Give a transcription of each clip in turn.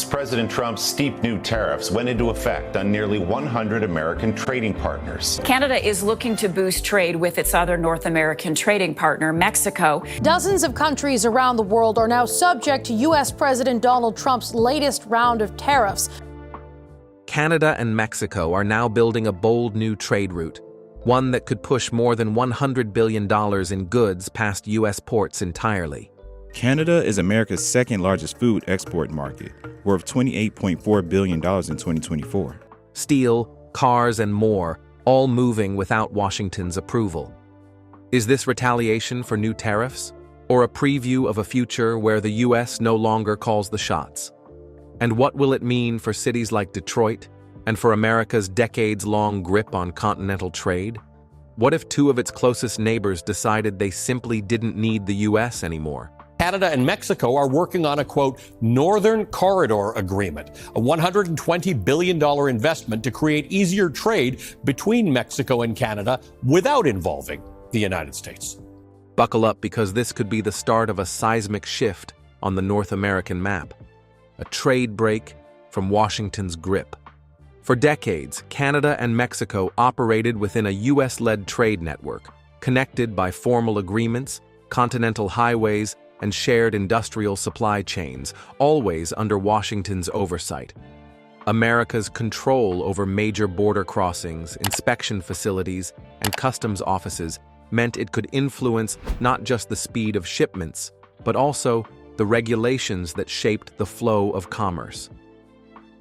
President Trump's steep new tariffs went into effect on nearly 100 American trading partners. Canada is looking to boost trade with its other North American trading partner, Mexico. Dozens of countries around the world are now subject to U.S. President Donald Trump's latest round of tariffs. Canada and Mexico are now building a bold new trade route, one that could push more than $100 billion in goods past U.S. ports entirely. Canada is America's second largest food export market, worth $28.4 billion in 2024. Steel, cars, and more, all moving without Washington's approval. Is this retaliation for new tariffs, or a preview of a future where the U.S. no longer calls the shots? And what will it mean for cities like Detroit, and for America's decades-long grip on continental trade? What if two of its closest neighbors decided they simply didn't need the U.S. anymore? Canada and Mexico are working on a, quote, Northern Corridor Agreement, a $120 billion investment to create easier trade between Mexico and Canada without involving the United States. Buckle up, because this could be the start of a seismic shift on the North American map, a trade break from Washington's grip. For decades, Canada and Mexico operated within a U.S.-led trade network, connected by formal agreements, continental highways, and shared industrial supply chains, always under Washington's oversight. America's control over major border crossings, inspection facilities, and customs offices meant it could influence not just the speed of shipments, but also the regulations that shaped the flow of commerce.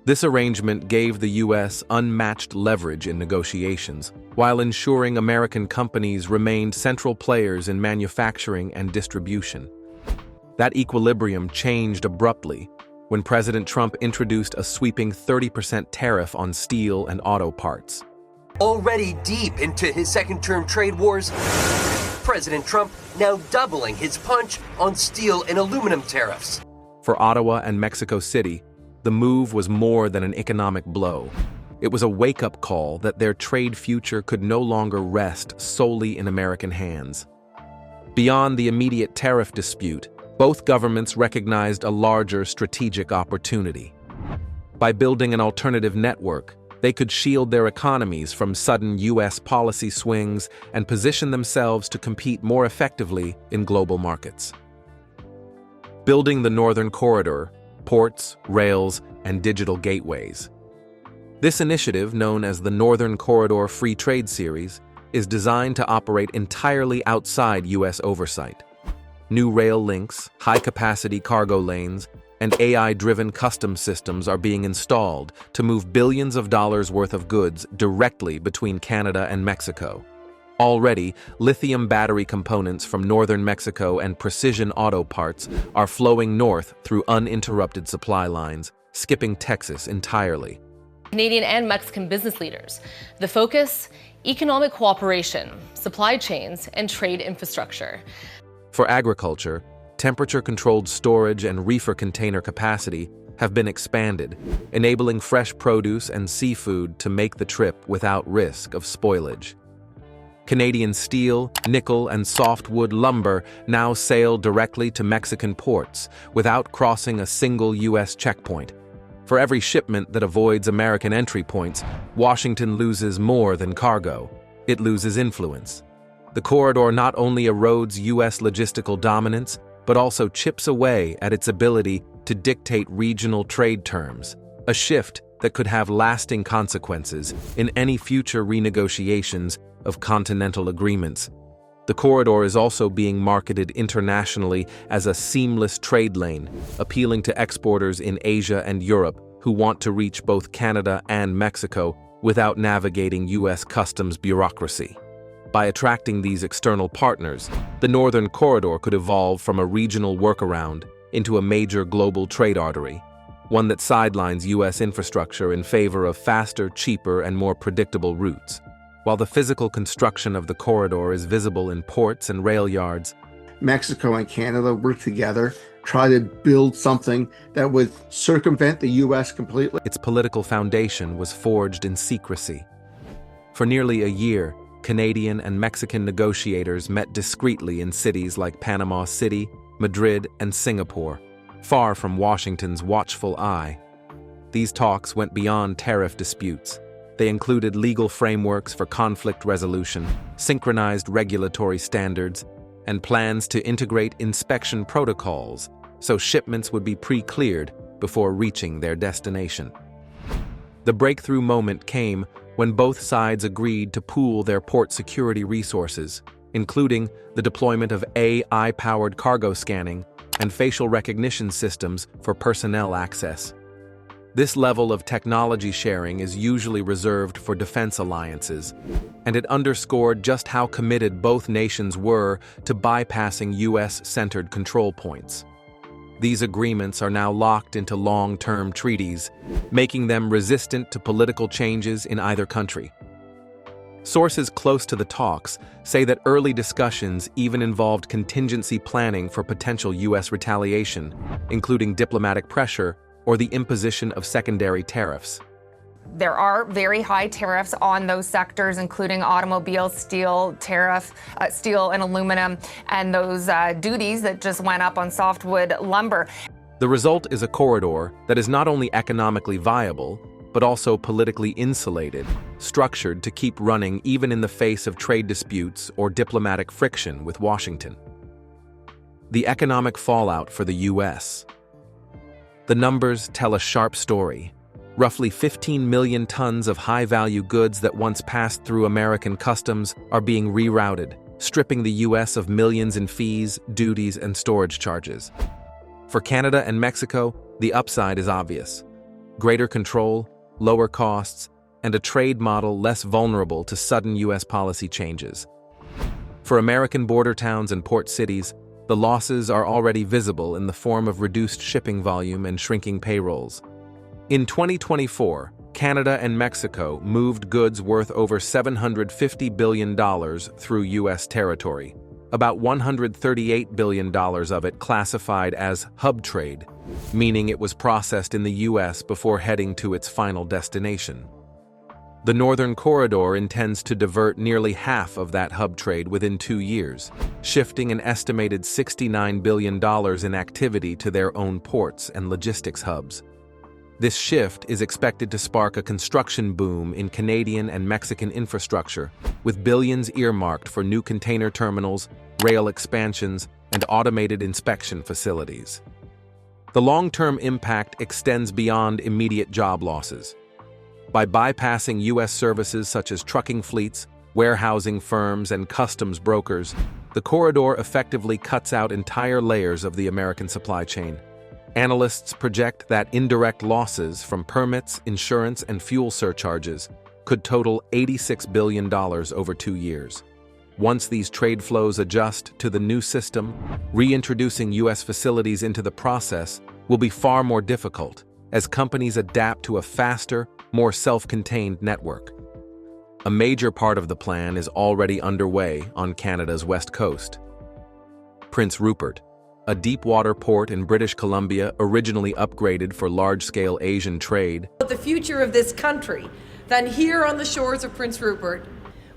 This arrangement gave the U.S. unmatched leverage in negotiations, while ensuring American companies remained central players in manufacturing and distribution. That equilibrium changed abruptly when President Trump introduced a sweeping 30% tariff on steel and auto parts. Already deep into his second-term trade wars, President Trump now doubling his punch on steel and aluminum tariffs. For Ottawa and Mexico City, the move was more than an economic blow. It was a wake-up call that their trade future could no longer rest solely in American hands. Beyond the immediate tariff dispute, both governments recognized a larger strategic opportunity. By building an alternative network, they could shield their economies from sudden U.S. policy swings and position themselves to compete more effectively in global markets. Building the Northern Corridor, ports, rails, and digital gateways. This initiative, known as the Northern Corridor Free Trade Series, is designed to operate entirely outside U.S. oversight. New rail links, high-capacity cargo lanes, and AI-driven customs systems are being installed to move billions of dollars worth of goods directly between Canada and Mexico. Already, lithium battery components from northern Mexico and precision auto parts are flowing north through uninterrupted supply lines, skipping Texas entirely. Canadian and Mexican business leaders. The focus? Economic cooperation, supply chains, and trade infrastructure. For agriculture, temperature-controlled storage and reefer container capacity have been expanded, enabling fresh produce and seafood to make the trip without risk of spoilage. Canadian steel, nickel, and softwood lumber now sail directly to Mexican ports without crossing a single U.S. checkpoint. For every shipment that avoids American entry points, Washington loses more than cargo. It loses influence. The corridor not only erodes U.S. logistical dominance, but also chips away at its ability to dictate regional trade terms, a shift that could have lasting consequences in any future renegotiations of continental agreements. The corridor is also being marketed internationally as a seamless trade lane, appealing to exporters in Asia and Europe who want to reach both Canada and Mexico without navigating U.S. customs bureaucracy. By attracting these external partners, the Northern Corridor could evolve from a regional workaround into a major global trade artery, one that sidelines U.S. infrastructure in favor of faster, cheaper, and more predictable routes. While the physical construction of the corridor is visible in ports and rail yards, Mexico and Canada work together, try to build something that would circumvent the U.S. completely. Its political foundation was forged in secrecy. For nearly a year, Canadian and Mexican negotiators met discreetly in cities like Panama City, Madrid, and Singapore, far from Washington's watchful eye. these talks went beyond tariff disputes. They included legal frameworks for conflict resolution, synchronized regulatory standards, and plans to integrate inspection protocols so shipments would be pre-cleared before reaching their destination. The breakthrough moment came when both sides agreed to pool their port security resources, including the deployment of AI-powered cargo scanning and facial recognition systems for personnel access. This level of technology sharing is usually reserved for defense alliances, and it underscored just how committed both nations were to bypassing U.S.-centered control points. These agreements are now locked into long-term treaties, making them resistant to political changes in either country. Sources close to the talks say that early discussions even involved contingency planning for potential U.S. retaliation, including diplomatic pressure or the imposition of secondary tariffs. There are very high tariffs on those sectors, including automobile, steel, steel and aluminum, and those duties that just went up on softwood lumber. The result is a corridor that is not only economically viable, but also politically insulated, structured to keep running even in the face of trade disputes or diplomatic friction with Washington. The economic fallout for the U.S. The numbers tell a sharp story. Roughly 15 million tons of high-value goods that once passed through American customs are being rerouted, stripping the U.S. of millions in fees, duties, and storage charges. For Canada and Mexico, the upside is obvious. Greater control, lower costs, and a trade model less vulnerable to sudden U.S. policy changes. For American border towns and port cities, the losses are already visible in the form of reduced shipping volume and shrinking payrolls. In 2024, Canada and Mexico moved goods worth over $750 billion through U.S. territory, about $138 billion of it classified as hub trade, meaning it was processed in the U.S. before heading to its final destination. The Northern Corridor intends to divert nearly half of that hub trade within 2 years, shifting an estimated $69 billion in activity to their own ports and logistics hubs. This shift is expected to spark a construction boom in Canadian and Mexican infrastructure, with billions earmarked for new container terminals, rail expansions, and automated inspection facilities. The long-term impact extends beyond immediate job losses. By bypassing U.S. services such as trucking fleets, warehousing firms, and customs brokers, the corridor effectively cuts out entire layers of the American supply chain. Analysts project that indirect losses from permits, insurance, and fuel surcharges could total $86 billion over 2 years. Once these trade flows adjust to the new system, reintroducing U.S. facilities into the process will be far more difficult as companies adapt to a faster, more self-contained network. A major part of the plan is already underway on Canada's west coast. Prince Rupert, a deep-water port in British Columbia originally upgraded for large-scale Asian trade. The future of this country, then here on the shores of Prince Rupert,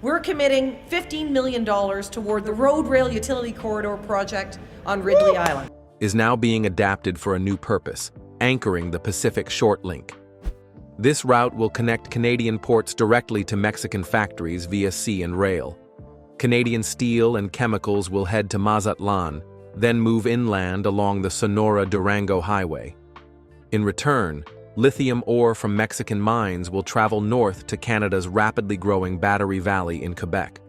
we're committing $15 million toward the Road Rail Utility Corridor project on Ridley Island. Is now being adapted for a new purpose, anchoring the Pacific Short Link. This route will connect Canadian ports directly to Mexican factories via sea and rail. Canadian steel and chemicals will head to Mazatlan, then move inland along the Sonora-Durango Highway. In return, lithium ore from Mexican mines will travel north to Canada's rapidly growing Battery Valley in Quebec.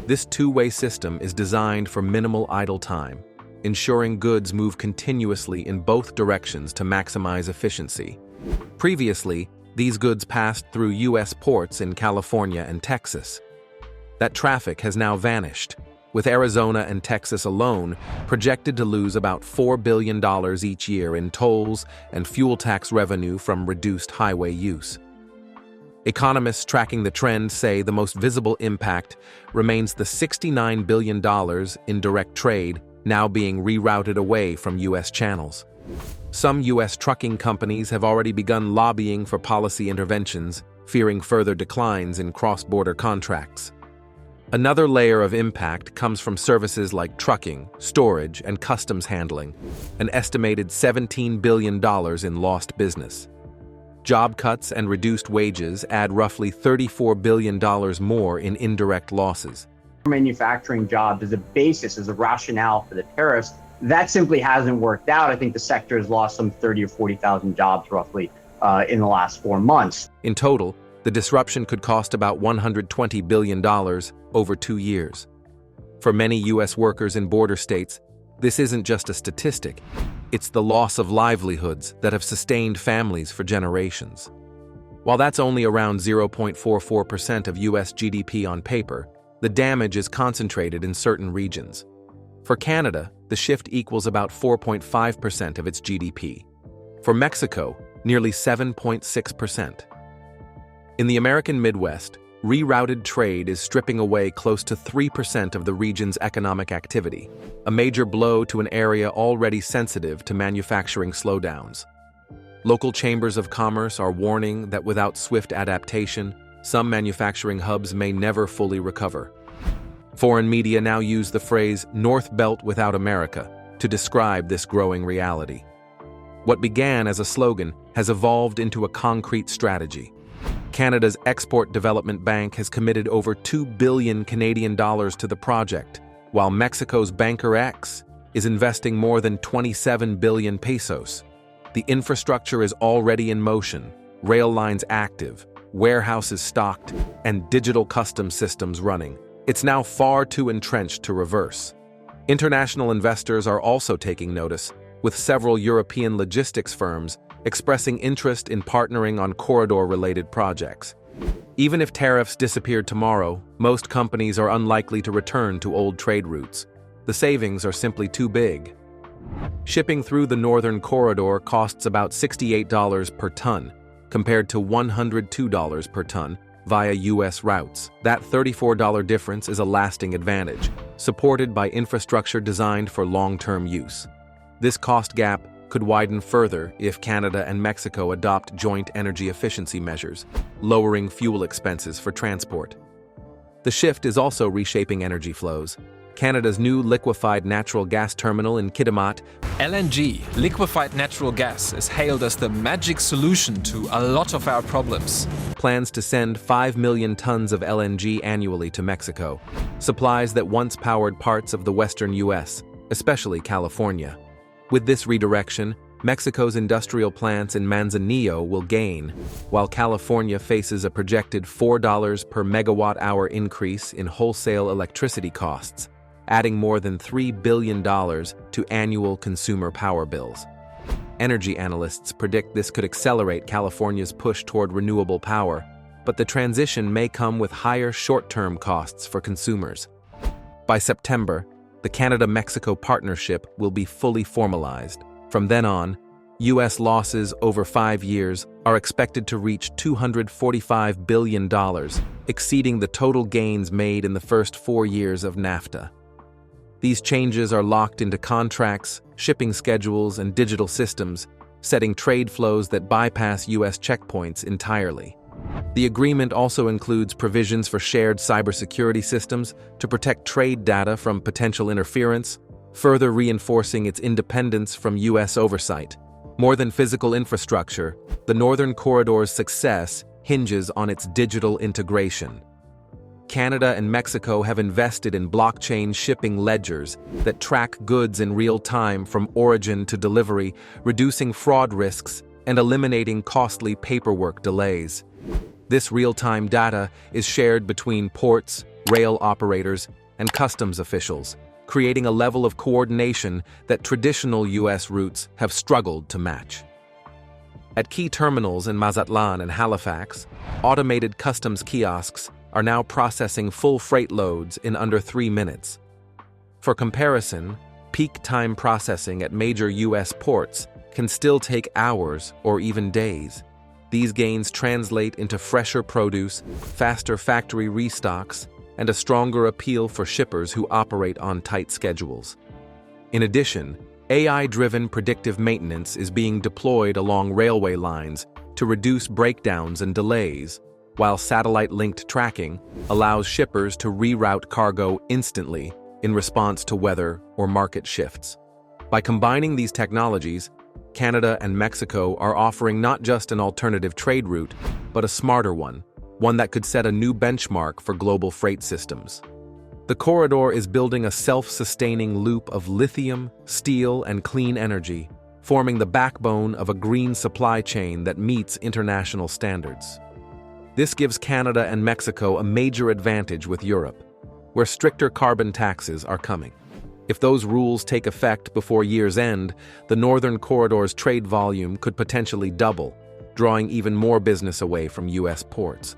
This two-way system is designed for minimal idle time, ensuring goods move continuously in both directions to maximize efficiency. Previously, these goods passed through U.S. ports in California and Texas. That traffic has now vanished, with Arizona and Texas alone projected to lose about $4 billion each year in tolls and fuel tax revenue from reduced highway use. Economists tracking the trend say the most visible impact remains the $69 billion in direct trade now being rerouted away from U.S. channels. Some U.S. trucking companies have already begun lobbying for policy interventions, fearing further declines in cross-border contracts. Another layer of impact comes from services like trucking, storage, and customs handling, an estimated $17 billion in lost business. Job cuts and reduced wages add roughly $34 billion more in indirect losses. Manufacturing jobs as a basis, as a rationale for the tariffs, that simply hasn't worked out. I think the sector has lost some 30 or 40,000 jobs roughly in the last 4 months. In total, the disruption could cost about $120 billion over 2 years. For many U.S. workers in border states, this isn't just a statistic. It's the loss of livelihoods that have sustained families for generations. While that's only around 0.44% of U.S. GDP on paper, the damage is concentrated in certain regions. For Canada, the shift equals about 4.5% of its GDP. For Mexico, nearly 7.6%. In the American Midwest, rerouted trade is stripping away close to 3% of the region's economic activity, a major blow to an area already sensitive to manufacturing slowdowns. Local chambers of commerce are warning that without swift adaptation, some manufacturing hubs may never fully recover. Foreign media now use the phrase "North Belt without America" to describe this growing reality. What began as a slogan has evolved into a concrete strategy. Canada's Export Development Bank has committed over $2 billion Canadian to the project, while Mexico's Banker X is investing more than 27 billion pesos. The infrastructure is already in motion, rail lines active, warehouses stocked, and digital customs systems running. It's now far too entrenched to reverse. International investors are also taking notice, with several European logistics firms expressing interest in partnering on corridor-related projects. Even if tariffs disappeared tomorrow, most companies are unlikely to return to old trade routes. The savings are simply too big. Shipping through the Northern Corridor costs about $68 per ton, compared to $102 per ton via U.S. routes. That $34 difference is a lasting advantage, supported by infrastructure designed for long-term use. This cost gap could widen further if Canada and Mexico adopt joint energy efficiency measures, lowering fuel expenses for transport. The shift is also reshaping energy flows. Canada's new liquefied natural gas terminal in Kitimat, LNG, liquefied natural gas, is hailed as the magic solution to a lot of our problems. Plans to send 5 million tons of LNG annually to Mexico, supplies that once powered parts of the western U.S., especially California. With this redirection, Mexico's industrial plants in Manzanillo will gain, while California faces a projected $4 per megawatt-hour increase in wholesale electricity costs, adding more than $3 billion to annual consumer power bills. Energy analysts predict this could accelerate California's push toward renewable power, but the transition may come with higher short-term costs for consumers. By September, the Canada-Mexico partnership will be fully formalized. From then on, U.S. losses over 5 years are expected to reach $245 billion, exceeding the total gains made in the first 4 years of NAFTA. These changes are locked into contracts, shipping schedules, and digital systems, setting trade flows that bypass U.S. checkpoints entirely. The agreement also includes provisions for shared cybersecurity systems to protect trade data from potential interference, further reinforcing its independence from U.S. oversight. More than physical infrastructure, the Northern Corridor's success hinges on its digital integration. Canada and Mexico have invested in blockchain shipping ledgers that track goods in real time from origin to delivery, reducing fraud risks and eliminating costly paperwork delays. This real-time data is shared between ports, rail operators, and customs officials, creating a level of coordination that traditional U.S. routes have struggled to match. At key terminals in Mazatlan and Halifax, automated customs kiosks are now processing full freight loads in under 3 minutes. For comparison, peak time processing at major U.S. ports can still take hours or even days. These gains translate into fresher produce, faster factory restocks, and a stronger appeal for shippers who operate on tight schedules. In addition, AI-driven predictive maintenance is being deployed along railway lines to reduce breakdowns and delays, while satellite-linked tracking allows shippers to reroute cargo instantly in response to weather or market shifts. By combining these technologies, Canada and Mexico are offering not just an alternative trade route, but a smarter one that could set a new benchmark for global freight systems. The corridor is building a self-sustaining loop of lithium, steel, and clean energy, forming the backbone of a green supply chain that meets international standards. This gives Canada and Mexico a major advantage with Europe, where stricter carbon taxes are coming. If those rules take effect before year's end, the Northern Corridor's trade volume could potentially double, drawing even more business away from U.S. ports.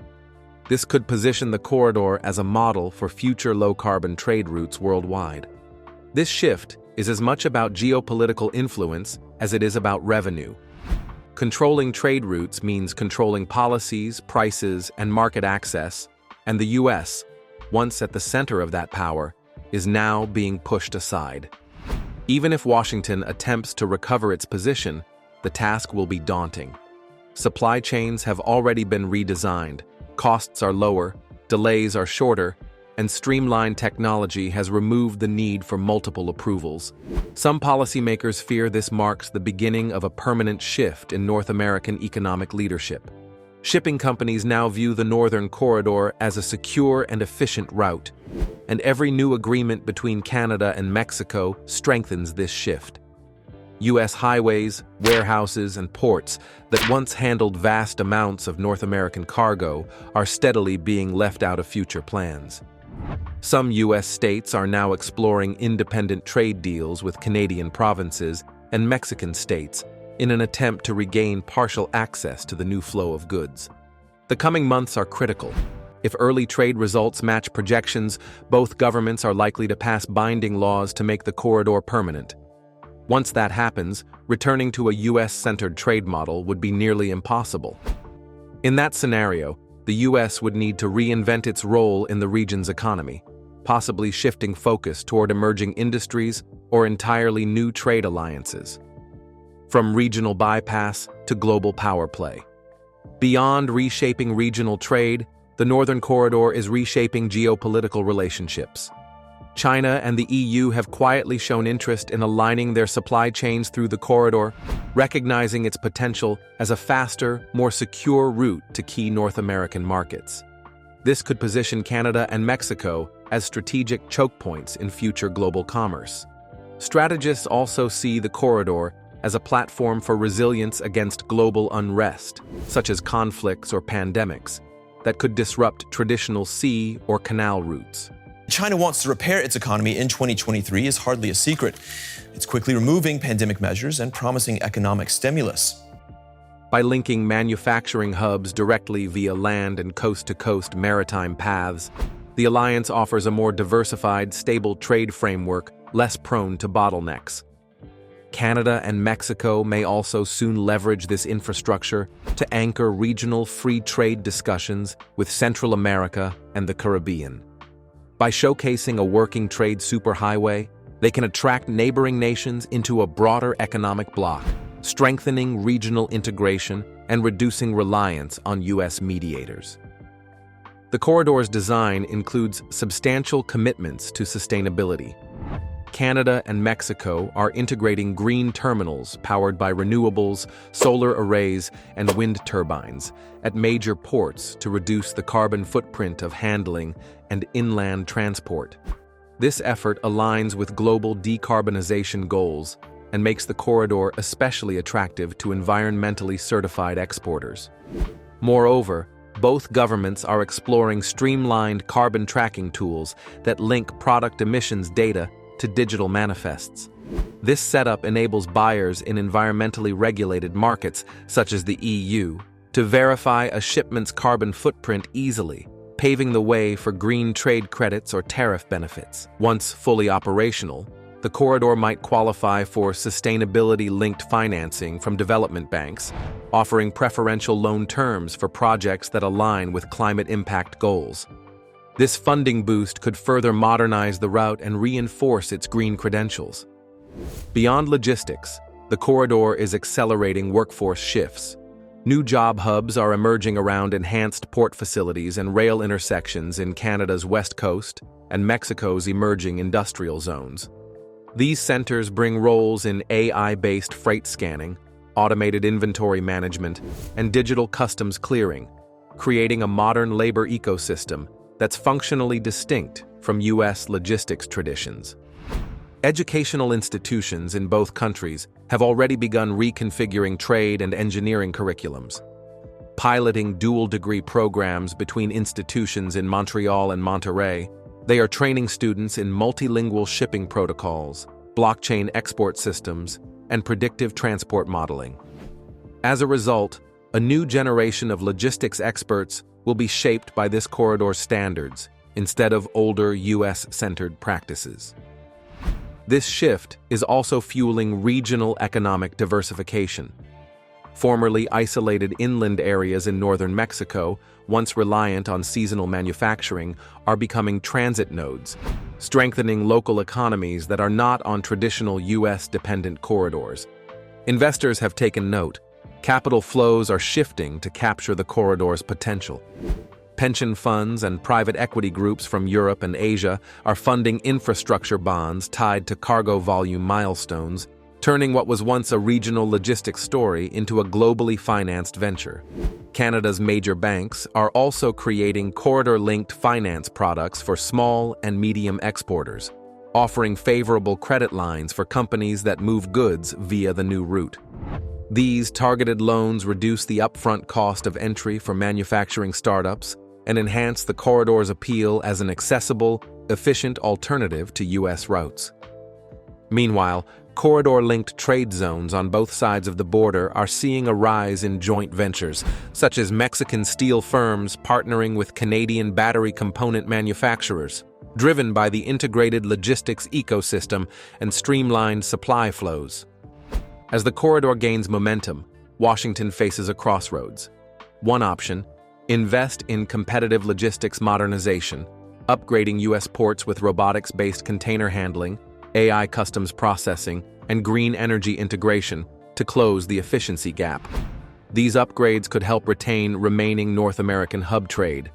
This could position the corridor as a model for future low-carbon trade routes worldwide. This shift is as much about geopolitical influence as it is about revenue. Controlling trade routes means controlling policies, prices, and market access, and the U.S., once at the center of that power, is now being pushed aside. Even if Washington attempts to recover its position, the task will be daunting. Supply chains have already been redesigned, costs are lower, delays are shorter, and streamlined technology has removed the need for multiple approvals. Some policymakers fear this marks the beginning of a permanent shift in North American economic leadership. Shipping companies now view the Northern Corridor as a secure and efficient route, and every new agreement between Canada and Mexico strengthens this shift. U.S. highways, warehouses, and ports that once handled vast amounts of North American cargo are steadily being left out of future plans. Some U.S. states are now exploring independent trade deals with Canadian provinces and Mexican states in an attempt to regain partial access to the new flow of goods. The coming months are critical. If early trade results match projections, both governments are likely to pass binding laws to make the corridor permanent. Once that happens, returning to a U.S.-centered trade model would be nearly impossible. In that scenario, the U.S. would need to reinvent its role in the region's economy, possibly shifting focus toward emerging industries or entirely new trade alliances. From regional bypass to global power play. Beyond reshaping regional trade, the Northern Corridor is reshaping geopolitical relationships. China and the EU have quietly shown interest in aligning their supply chains through the corridor, recognizing its potential as a faster, more secure route to key North American markets. This could position Canada and Mexico as strategic choke points in future global commerce. Strategists also see the corridor as a platform for resilience against global unrest, such as conflicts or pandemics, that could disrupt traditional sea or canal routes. China wants to repair its economy in 2023 is hardly a secret. It's quickly removing pandemic measures and promising economic stimulus. By linking manufacturing hubs directly via land and coast-to-coast maritime paths, the alliance offers a more diversified, stable trade framework less prone to bottlenecks. Canada and Mexico may also soon leverage this infrastructure to anchor regional free trade discussions with Central America and the Caribbean. By showcasing a working trade superhighway, they can attract neighboring nations into a broader economic bloc, strengthening regional integration and reducing reliance on U.S. mediators. The corridor's design includes substantial commitments to sustainability. Canada and Mexico are integrating green terminals powered by renewables, solar arrays, and wind turbines at major ports to reduce the carbon footprint of handling and inland transport. This effort aligns with global decarbonization goals and makes the corridor especially attractive to environmentally certified exporters. Moreover, both governments are exploring streamlined carbon tracking tools that link product emissions data to digital manifests. This setup enables buyers in environmentally regulated markets, such as the EU, to verify a shipment's carbon footprint easily, paving the way for green trade credits or tariff benefits. Once fully operational, the corridor might qualify for sustainability-linked financing from development banks, offering preferential loan terms for projects that align with climate impact goals. This funding boost could further modernize the route and reinforce its green credentials. Beyond logistics, the corridor is accelerating workforce shifts. New job hubs are emerging around enhanced port facilities and rail intersections in Canada's West Coast and Mexico's emerging industrial zones. These centers bring roles in AI-based freight scanning, automated inventory management, and digital customs clearing, creating a modern labor ecosystem that's functionally distinct from U.S. logistics traditions. Educational institutions in both countries have already begun reconfiguring trade and engineering curriculums. Piloting dual-degree programs between institutions in Montreal and Monterrey, they are training students in multilingual shipping protocols, blockchain export systems, and predictive transport modeling. As a result, a new generation of logistics experts will be shaped by this corridor's standards instead of older U.S.-centered practices. This shift is also fueling regional economic diversification. Formerly isolated inland areas in northern Mexico, once reliant on seasonal manufacturing, are becoming transit nodes, strengthening local economies that are not on traditional U.S.-dependent corridors. Investors have taken note. Capital flows are shifting to capture the corridor's potential. Pension funds and private equity groups from Europe and Asia are funding infrastructure bonds tied to cargo volume milestones, turning what was once a regional logistics story into a globally financed venture. Canada's major banks are also creating corridor-linked finance products for small and medium exporters, offering favorable credit lines for companies that move goods via the new route. These targeted loans reduce the upfront cost of entry for manufacturing startups and enhance the corridor's appeal as an accessible, efficient alternative to U.S. routes. Meanwhile, corridor-linked trade zones on both sides of the border are seeing a rise in joint ventures, such as Mexican steel firms partnering with Canadian battery component manufacturers, driven by the integrated logistics ecosystem and streamlined supply flows. As the corridor gains momentum, Washington faces a crossroads. One option: invest in competitive logistics modernization, upgrading U.S. ports with robotics-based container handling, AI customs processing, and green energy integration to close the efficiency gap. These upgrades could help retain remaining North American hub trade.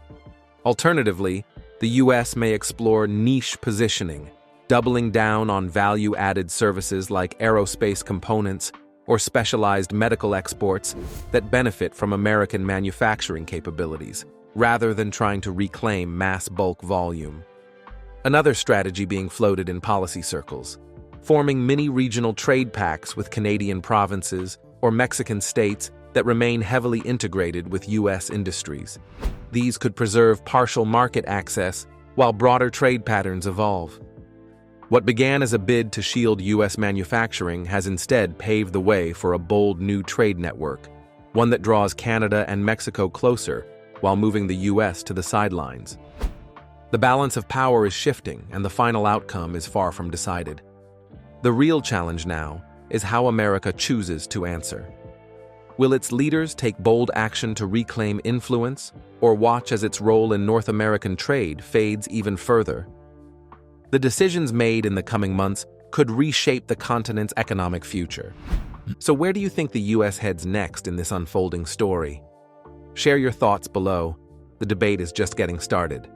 Alternatively, the U.S. may explore niche positioning, doubling down on value-added services like aerospace components or specialized medical exports that benefit from American manufacturing capabilities, rather than trying to reclaim mass bulk volume. Another strategy being floated in policy circles: forming mini-regional trade pacts with Canadian provinces or Mexican states that remain heavily integrated with U.S. industries. These could preserve partial market access while broader trade patterns evolve. What began as a bid to shield U.S. manufacturing has instead paved the way for a bold new trade network, one that draws Canada and Mexico closer while moving the U.S. to the sidelines. The balance of power is shifting, and the final outcome is far from decided. The real challenge now is how America chooses to answer. Will its leaders take bold action to reclaim influence, or watch as its role in North American trade fades even further? The decisions made in the coming months could reshape the continent's economic future. So where do you think the U.S. heads next in this unfolding story? Share your thoughts below. The debate is just getting started.